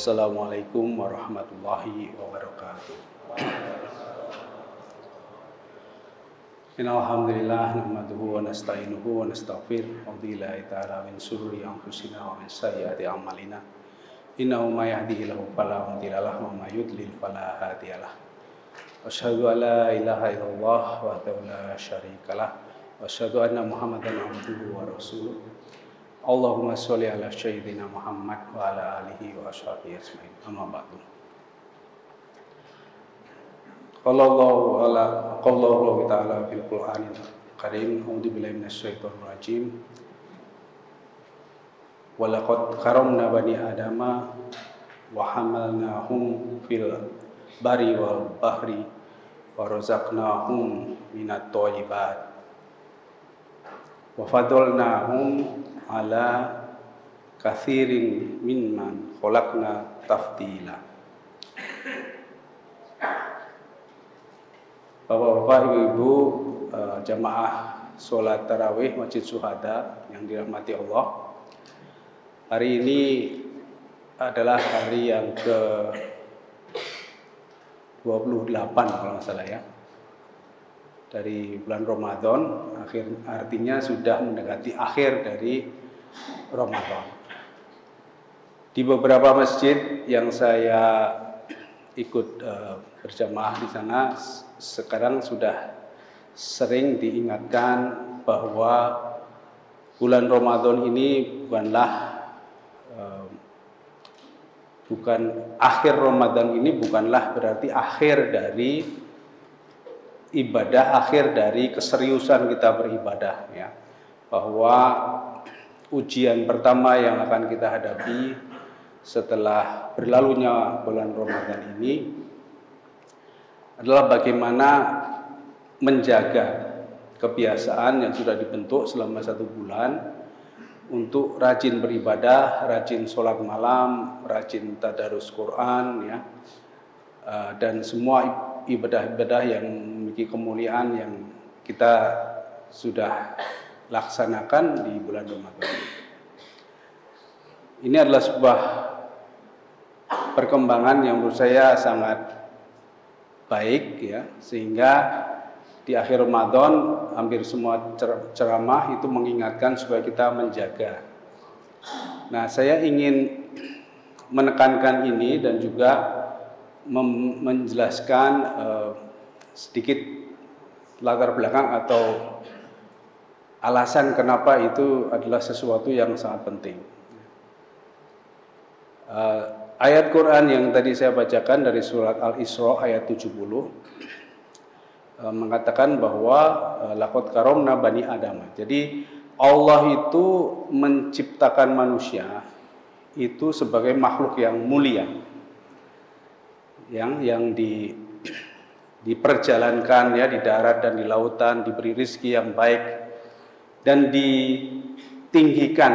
Wassalamualaikum warahmatullahi wabarakatuh. Innalhamdulillah nahmaduhu wa nasta'inuhu wa nastaghfiruh wa billahi ta'ala min shururi anfusina wa min sayyiati a'malina. Innahu may yahdihillahu fala mudilla lahu wa may yudlil fala hadiyalah. Asyhadu an la ilaha illallah wahdahu la syarikalah wa asyhadu anna Muhammadan abduhu wa rasuluh. Allahumma sholli ala sayyidina Muhammad wa ala alihi wa ashabihi ajmain. Amma ba'du. Qallallahu ta'ala fil Qur'anil Karim. A'udzu billahi minasyaitonir rajim. Wa laqad karamna bani adama wa hamalnahum fil bari wal bahri wa razaqnahum minat thayyibat wa fadalnahum ala katsirin mimman khalaqna tafdila. Bapak-bapak, ibu-ibu, jamaah sholat tarawih Masjid Syuhada yang dirahmati Allah. Hari ini adalah hari yang ke-28 kalau nggak salah ya, dari bulan Ramadan. Artinya sudah mendekati akhir dari Ramadan. Di beberapa masjid yang saya ikut berjamaah di sana, sekarang sudah sering diingatkan bahwa bulan Ramadan ini akhir Ramadan ini bukanlah berarti akhir dari ibadah, akhir dari keseriusan kita beribadah ya. Bahwa ujian pertama yang akan kita hadapi setelah berlalunya bulan Ramadan ini adalah bagaimana menjaga kebiasaan yang sudah dibentuk selama 1 bulan untuk rajin beribadah, rajin sholat malam, rajin tadarus Quran ya, dan semua ibadah-ibadah yang memiliki kemuliaan yang kita sudah laksanakan di bulan Ramadan. Ini adalah sebuah perkembangan yang menurut saya sangat baik ya, sehingga di akhir Ramadan hampir semua ceramah itu mengingatkan supaya kita menjaga. Nah, saya ingin menekankan ini dan juga menjelaskan sedikit latar belakang atau alasan kenapa itu adalah sesuatu yang sangat penting. Ayat Quran yang tadi saya bacakan dari surat Al-Isra ayat 70 mengatakan bahwa laqad karamna bani Adam. Jadi Allah itu menciptakan manusia itu sebagai makhluk yang mulia, yang diperjalankan ya di darat dan di lautan, diberi rezeki yang baik dan ditinggikan,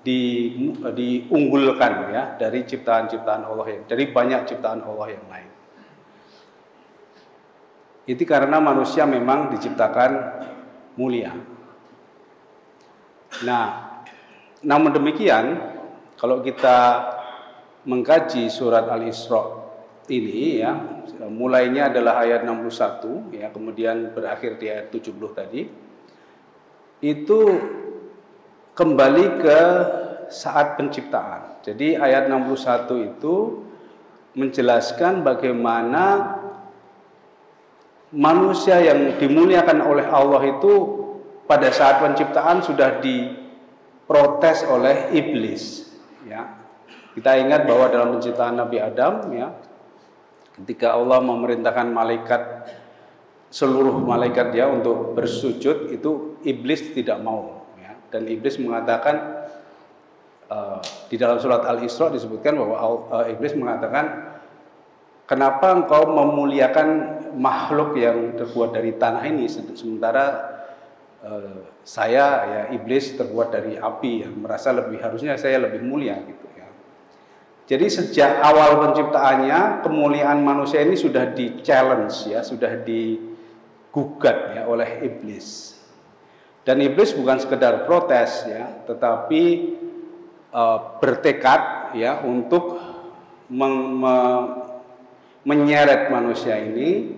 diunggulkan ya dari ciptaan-ciptaan Allah, dari banyak ciptaan Allah yang lain. Itu karena manusia memang diciptakan mulia. Nah, namun demikian kalau kita mengkaji surat Al-Isra ini ya, mulainya adalah ayat 61 ya, kemudian berakhir di ayat 70 tadi. Itu kembali ke saat penciptaan. Jadi ayat 61 itu menjelaskan bagaimana manusia yang dimuliakan oleh Allah itu pada saat penciptaan sudah diprotes oleh iblis ya. Kita ingat bahwa dalam penciptaan Nabi Adam ya, ketika Allah memerintahkan seluruh malaikat dia untuk bersujud, itu iblis tidak mau ya. Dan iblis mengatakan di dalam surat Al-Isra disebutkan bahwa iblis mengatakan, kenapa engkau memuliakan makhluk yang terbuat dari tanah ini, sementara saya ya iblis terbuat dari api, yang merasa harusnya saya lebih mulia gitu ya. Jadi sejak awal penciptaannya, kemuliaan manusia ini sudah di-challenge ya, sudah digugat ya oleh iblis. Dan iblis bukan sekedar protes ya, tetapi bertekad ya untuk menyeret manusia ini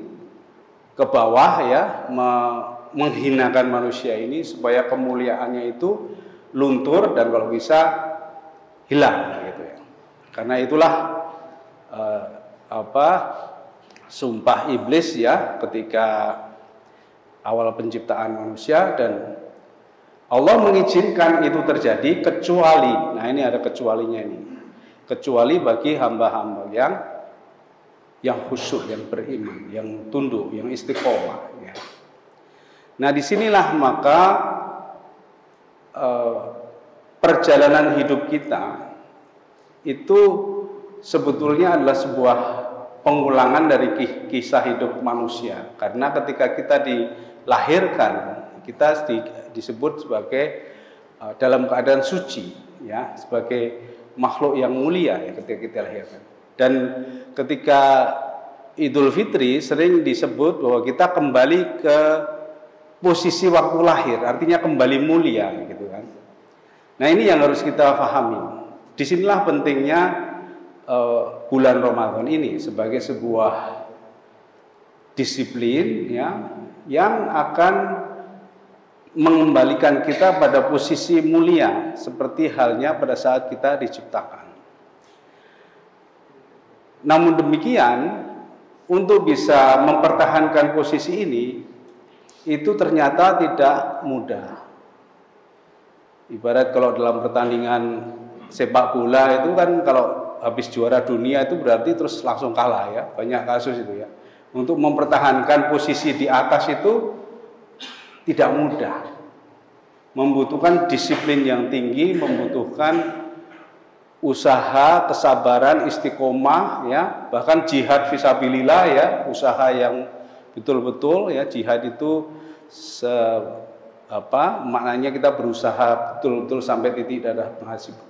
ke bawah ya, menghinakan manusia ini supaya kemuliaannya itu luntur dan kalau bisa hilang gitu ya. Karena itulah sumpah iblis ya ketika awal penciptaan manusia, dan Allah mengizinkan itu terjadi kecuali, nah ini ada kecualinya ini, kecuali bagi hamba-hamba yang khusyuk, yang beriman, yang tunduk, yang istiqomah ya. Nah disinilah maka perjalanan hidup kita itu sebetulnya adalah sebuah pengulangan dari kisah hidup manusia. Karena ketika kita dilahirkan, kita disebut sebagai dalam keadaan suci ya, sebagai makhluk yang mulia ya, ketika kita lahirkan. Dan ketika Idul Fitri sering disebut bahwa kita kembali ke posisi waktu lahir, artinya kembali mulia gitu kan. Nah ini yang harus kita pahami. Disinilah pentingnya bulan Ramadan ini sebagai sebuah disiplin ya, yang akan mengembalikan kita pada posisi mulia seperti halnya pada saat kita diciptakan. Namun demikian, untuk bisa mempertahankan posisi ini itu ternyata tidak mudah. Ibarat kalau dalam pertandingan sepak bola itu kan kalau habis juara dunia itu berarti terus langsung kalah ya, banyak kasus itu ya. Untuk mempertahankan posisi di atas itu tidak mudah, membutuhkan disiplin yang tinggi, membutuhkan usaha, kesabaran, istiqomah ya, bahkan jihad fisabilillah ya, usaha yang betul-betul ya. Jihad itu maknanya kita berusaha betul-betul sampai titik darah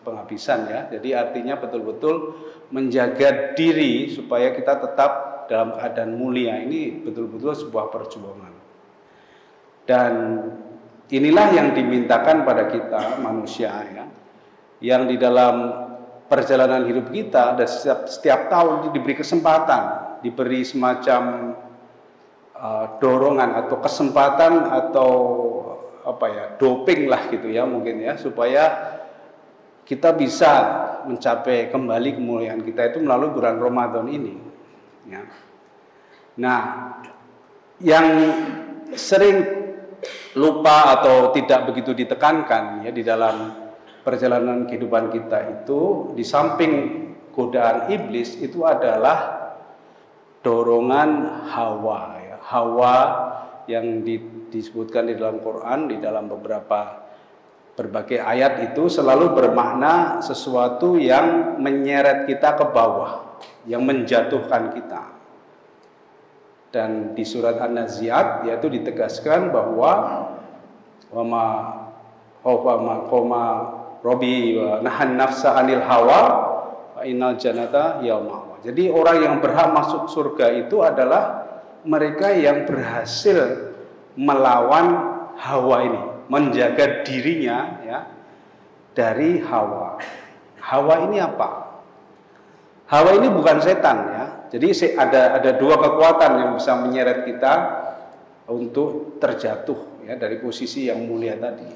penghabisan ya. Jadi artinya betul-betul menjaga diri supaya kita tetap dalam keadaan mulia. Ini betul-betul sebuah perjuangan. Dan inilah yang dimintakan pada kita manusia ya, yang di dalam perjalanan hidup kita dan setiap tahun diberi kesempatan, diberi semacam dorongan atau kesempatan atau doping lah gitu ya mungkin ya, supaya kita bisa mencapai kembali kemuliaan kita itu melalui bulan Ramadan ini ya. Nah yang sering lupa atau tidak begitu ditekankan ya di dalam perjalanan kehidupan kita itu, di samping godaan iblis itu adalah dorongan hawa ya. Hawa yang disebutkan di dalam Quran, di dalam berbagai ayat itu selalu bermakna sesuatu yang menyeret kita ke bawah, yang menjatuhkan kita. Dan di surat An-Nazi'at yaitu ditegaskan bahwa wama Robi nahan nafsa anil hawa wa innal jannata yauma. Jadi orang yang berhak masuk surga itu adalah mereka yang berhasil melawan hawa ini, menjaga dirinya ya dari hawa. Hawa ini apa? Hawa ini bukan setan ya. Jadi ada dua kekuatan yang bisa menyeret kita untuk terjatuh ya dari posisi yang mulia tadi.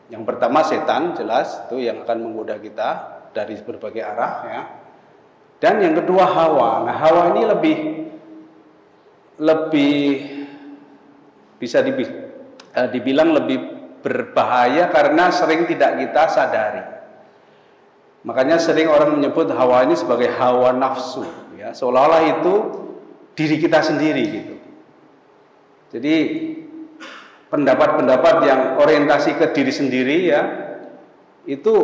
Yang pertama setan, jelas itu yang akan menggoda kita dari berbagai arah ya. Dan yang kedua hawa. Nah, hawa ini lebih bisa dibilang lebih berbahaya karena sering tidak kita sadari. Makanya sering orang menyebut hawa ini sebagai hawa nafsu ya, seolah-olah itu diri kita sendiri gitu. Jadi pendapat-pendapat yang orientasi ke diri sendiri ya, itu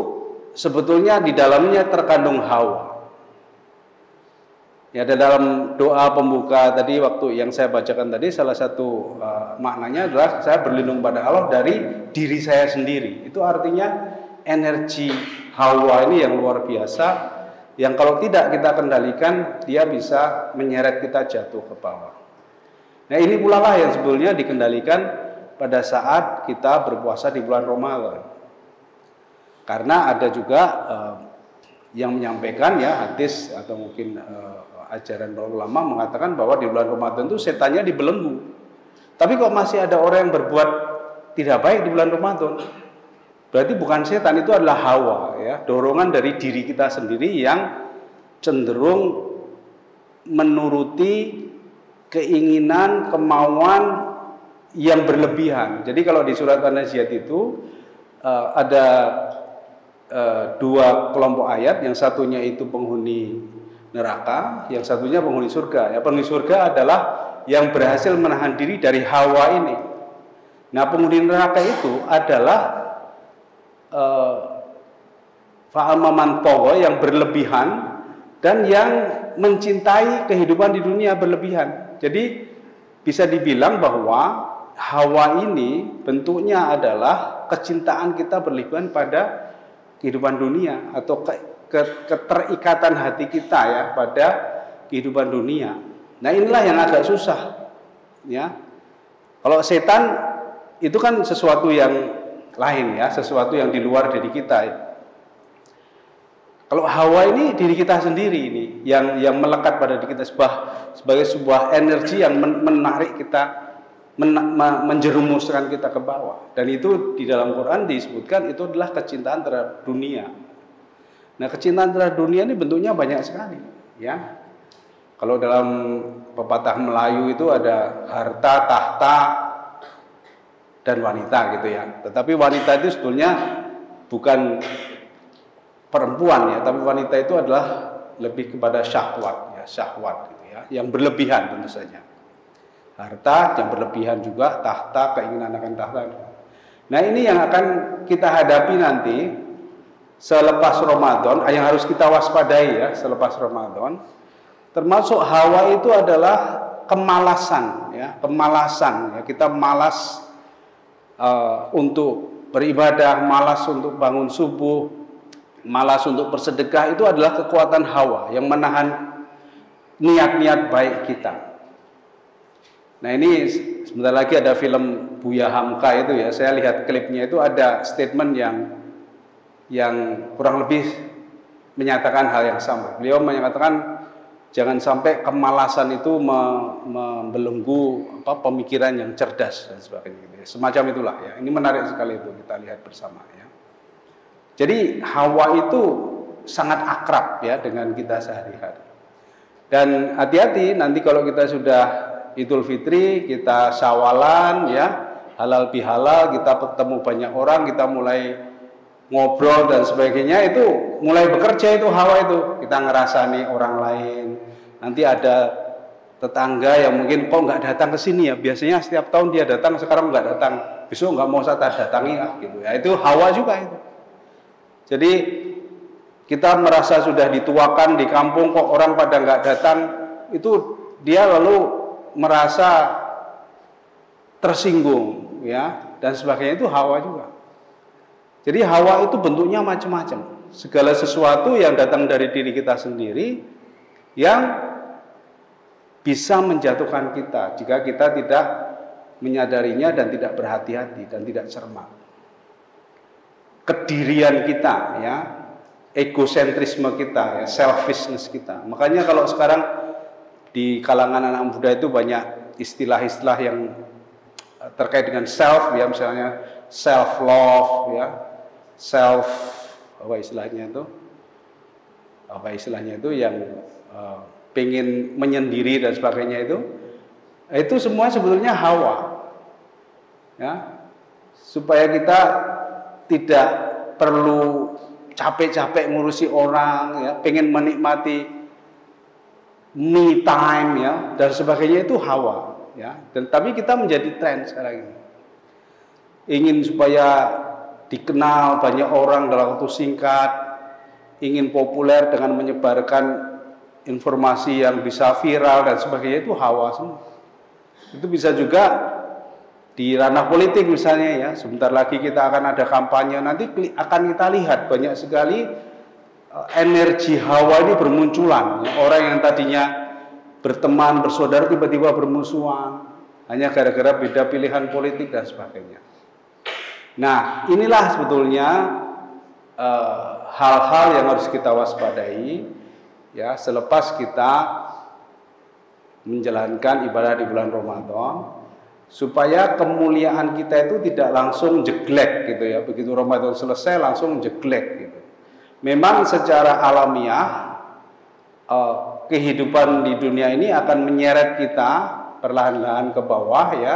sebetulnya di dalamnya terkandung hawa. Ya, dalam doa pembuka tadi waktu yang saya bacakan tadi, salah satu maknanya adalah saya berlindung pada Allah dari diri saya sendiri. Itu artinya energi hawa ini yang luar biasa, yang kalau tidak kita kendalikan dia bisa menyeret kita jatuh ke bawah. Nah ini pula lah yang sebetulnya dikendalikan pada saat kita berpuasa di bulan Ramadan. Karena ada juga yang menyampaikan ya hadis atau mungkin ajaran para ulama mengatakan bahwa di bulan Ramadan itu setannya dibelenggu. Tapi kok masih ada orang yang berbuat tidak baik di bulan Ramadan? Berarti bukan setan, itu adalah hawa ya, dorongan dari diri kita sendiri yang cenderung menuruti keinginan, kemauan yang berlebihan. Jadi kalau di surat An-Nazi'at itu ada dua kelompok ayat, yang satunya itu penghuni neraka, yang satunya penghuni surga. Ya, penghuni surga adalah yang berhasil menahan diri dari hawa ini. Nah, penghuni neraka itu adalah fa'amaman tagha, yang berlebihan dan yang mencintai kehidupan di dunia berlebihan. Jadi bisa dibilang bahwa hawa ini bentuknya adalah kecintaan kita berlebihan pada kehidupan dunia atau keterikatan hati kita ya pada kehidupan dunia. Nah, inilah yang agak susah ya. Kalau setan itu kan sesuatu yang lain ya, sesuatu yang di luar diri kita ya. Kalau hawa ini diri kita sendiri ini yang melekat pada diri kita sebagai sebuah energi yang menarik kita, menjerumuskan kita ke bawah. Dan itu di dalam Quran disebutkan itu adalah kecintaan terhadap dunia. Nah, kecintaan terhadap dunia ini bentuknya banyak sekali ya. Kalau dalam pepatah Melayu itu ada harta, tahta, dan wanita gitu ya. Tetapi wanita itu sebetulnya bukan perempuan ya, tapi wanita itu adalah lebih kepada syahwat ya, syahwat gitu ya, yang berlebihan tentu saja. Harta yang berlebihan juga, tahta, keinginan akan tahta. Nah, ini yang akan kita hadapi nanti selepas Ramadan, yang harus kita waspadai ya selepas Ramadan. Termasuk hawa itu adalah kemalasan ya, kemalasan ya, kita malas untuk beribadah, malas untuk bangun subuh, malas untuk bersedekah. Itu adalah kekuatan hawa yang menahan niat-niat baik kita. Nah, ini sebentar lagi ada film Buya Hamka itu ya, saya lihat klipnya itu ada statement yang kurang lebih menyatakan hal yang sama. Beliau menyatakan jangan sampai kemalasan itu membelenggu pemikiran yang cerdas dan sebagainya gitu ya. Semacam itulah ya. Ini menarik sekali itu kita lihat bersama ya. Jadi hawa itu sangat akrab ya dengan kita sehari-hari. Dan hati-hati nanti kalau kita sudah Idul Fitri, kita syawalan ya, halal bihalal, kita ketemu banyak orang, kita mulai ngobrol dan sebagainya, itu mulai bekerja itu hawa itu. Kita ngerasani orang lain. Nanti ada tetangga yang mungkin kok nggak datang ke sini ya, biasanya setiap tahun dia datang, sekarang nggak datang, besok nggak mau saya datangi gitu ya. Itu hawa juga itu. Jadi kita merasa sudah dituakan di kampung, kok orang pada nggak datang, itu dia lalu merasa tersinggung ya dan sebagainya, itu hawa juga. Jadi hawa itu bentuknya macam-macam. Segala sesuatu yang datang dari diri kita sendiri yang bisa menjatuhkan kita jika kita tidak menyadarinya dan tidak berhati-hati dan tidak cermat. Kedirian kita ya, egosentrisme kita ya, selfishness kita. Makanya kalau sekarang di kalangan anak muda itu banyak istilah-istilah yang terkait dengan self ya, misalnya self love ya, self apa istilahnya itu yang pengen menyendiri dan sebagainya, itu semua sebetulnya hawa ya, supaya kita tidak perlu capek-capek ngurusi orang ya, pengen menikmati me time ya dan sebagainya, itu hawa ya. Dan tapi kita menjadi tren sekarang ini, ingin supaya dikenal banyak orang dalam waktu singkat, ingin populer dengan menyebarkan informasi yang bisa viral dan sebagainya, itu hawa semua. Itu bisa juga di ranah politik misalnya ya, sebentar lagi kita akan ada kampanye, nanti akan kita lihat banyak sekali energi hawa ini bermunculan ya. Orang yang tadinya berteman, bersaudara, tiba-tiba bermusuhan hanya gara-gara beda pilihan politik dan sebagainya. Nah, inilah sebetulnya hal-hal yang harus kita waspadai ya selepas kita menjalankan ibadah di bulan Ramadan, supaya kemuliaan kita itu tidak langsung jeglek gitu ya. Begitu Ramadan selesai langsung jeglek gitu. Memang secara alamiah kehidupan di dunia ini akan menyeret kita perlahan-lahan ke bawah ya.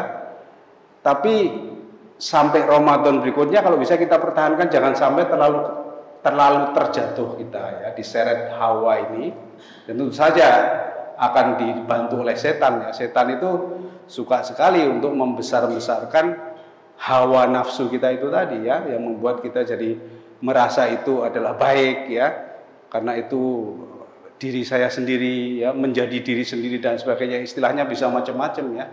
Tapi sampai Ramadan berikutnya kalau bisa kita pertahankan, jangan sampai terlalu terjatuh kita ya, diseret hawa ini. Dan tentu saja akan dibantu oleh setan ya. Setan itu suka sekali untuk membesar-besarkan hawa nafsu kita itu tadi ya, yang membuat kita jadi merasa itu adalah baik ya. Karena itu diri saya sendiri ya, menjadi diri sendiri dan sebagainya, istilahnya bisa macam-macam ya.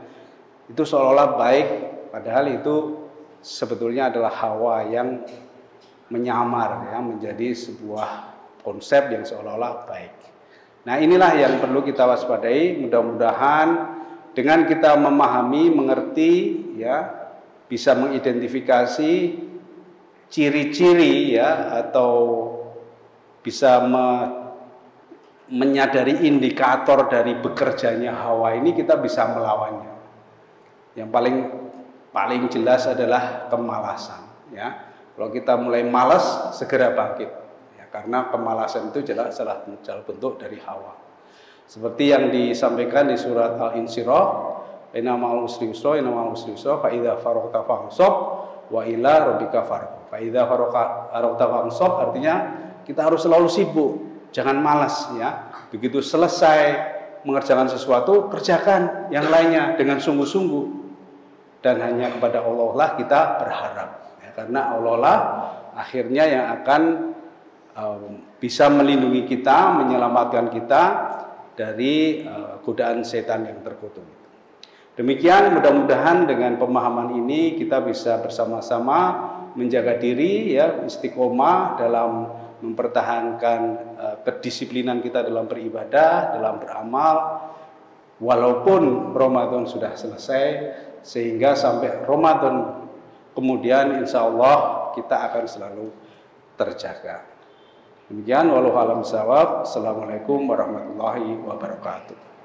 Itu seolah-olah baik, padahal itu sebetulnya adalah hawa yang menyamar ya, menjadi sebuah konsep yang seolah-olah baik. Nah, inilah yang perlu kita waspadai. Mudah-mudahan dengan kita memahami, mengerti ya, bisa mengidentifikasi ciri-ciri ya, atau bisa menyadari indikator dari bekerjanya hawa ini, kita bisa melawannya. Yang paling jelas adalah kemalasan ya. Kalau kita mulai malas, segera bangkit ya, karena kemalasan itu jelas salah bentuk dari hawa. Seperti yang disampaikan di surat Al-Insyirah, innamal usri yusra, innamal usri yusra, fa idza faragta fansab wa ila rabbika farghab. Fa idza faragta fansab artinya kita harus selalu sibuk, jangan malas ya. Begitu selesai mengerjakan sesuatu, kerjakan yang lainnya dengan sungguh-sungguh. Dan hanya kepada Allah lah kita berharap ya, karena Allah lah akhirnya yang akan bisa melindungi kita, menyelamatkan kita dari godaan setan yang terkutuk. Demikian, mudah-mudahan dengan pemahaman ini kita bisa bersama-sama menjaga diri ya, istiqomah dalam mempertahankan kedisiplinan kita dalam beribadah, dalam beramal, walaupun Ramadan sudah selesai, sehingga sampai Ramadan kemudian insya Allah kita akan selalu terjaga. Demikian, wallahu a'lam bishawab. Assalamualaikum warahmatullahi wabarakatuh.